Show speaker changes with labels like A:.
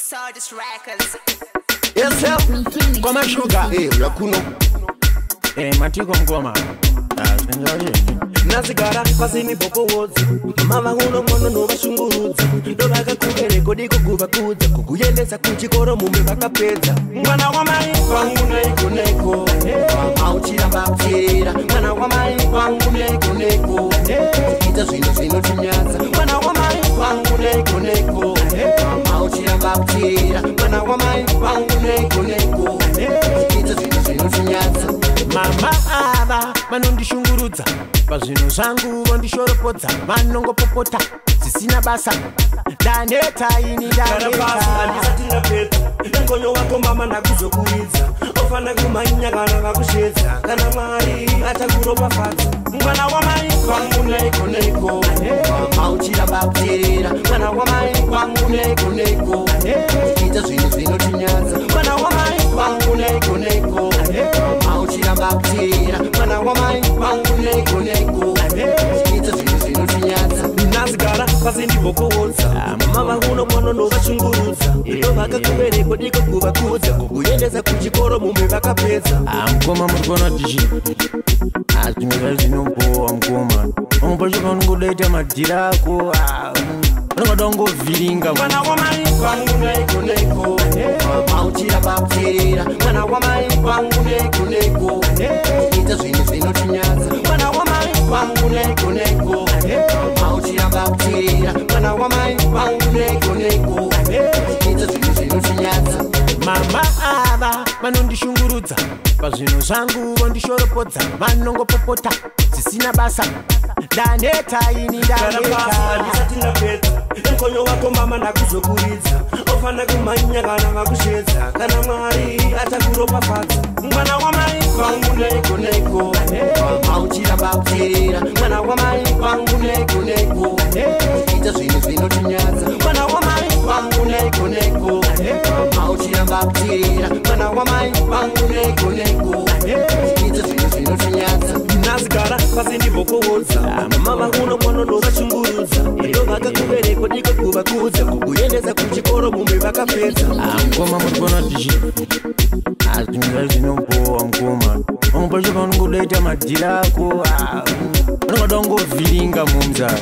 A: Sardis Records.
B: Yes, sir. Koma sugar. Rakuno.
C: Matiko mgoma.
B: Nasigara pasini popo wozi. Mama uno mono no bashunguruza. Dobaga kugere kodi kukuba kuza. Kukuyendeza kuchikoro mume bakapeza. Mwana wa mai wangu neko neko. Auchira bakira. Mwana wa mai wangu neko neko. Kita zwino tinyaza. Mwana wa mai wangu neko neko. Auchira bakira. Mwana wa mai wangu neko neko. Kita zwino tinyaza.
C: Mama aba manondishungurudza pazvinhu zvangu vondishoropodza vanongopopota zvisina basa ndaneta ini
B: ndaneta ngonyo wako mama ndakuzokuridza ofana kumanya kana vakushedza kana mwari atakuropafadza mwana wamai wangu neko neko auchira bakuteerera mwana wamai wangu neko neko ita zvino tinyaza mwana wamai wangu neko neko auchira bakuteerera mwana wamai wangu neko neko ita zvino tinyaza nazigara pasindi bokowoza mama uno mono no bashungurudza ndovaka kubereko diko kuvakudza kukuyendeza kuchikoro mume vakapedza
C: mukoma murikona tichi zvinhu zvinombowa mukoma unopachoka unongodaita madhira ako unogoda ungovhiringa
B: mwana wamai wangu neko neko auchira bakuteerera mwana wamai wangu neko neko ita zvino tinyaza mwana wamai wangu neko neko auchira bakuteerera mwana wamai wangu neko neko ita zvino tinyaza
C: mama ava vanondishungurudza pazvinhu zvangu vondishoropodza vanongopopota zvisina basa ndaneta ini
B: ndaneta ngonyo wako mama ndakuzokuridza ofana kumanya kana vakushedza kana mwari atakuropafadza mwana wamai wangu neko neko auchira bakuteerera mwana wamai wangu neko neko ita zvino tinyaza mwana wamai wangu neko neko auchira bakuteerera mwana wamai wangu neko neko ita zvino tinyaza nazigara pasindi bokowoza mama uno mono no bashungurudza ndovaka kubereko diko kuvakudza kukuyendeza kuchikoro mume vakapedza
C: mukoma murikona tichi zvinhu zvinombowa mukoma unopachoka unongodaita madhira ako unogoda ungovhiringa mumzaro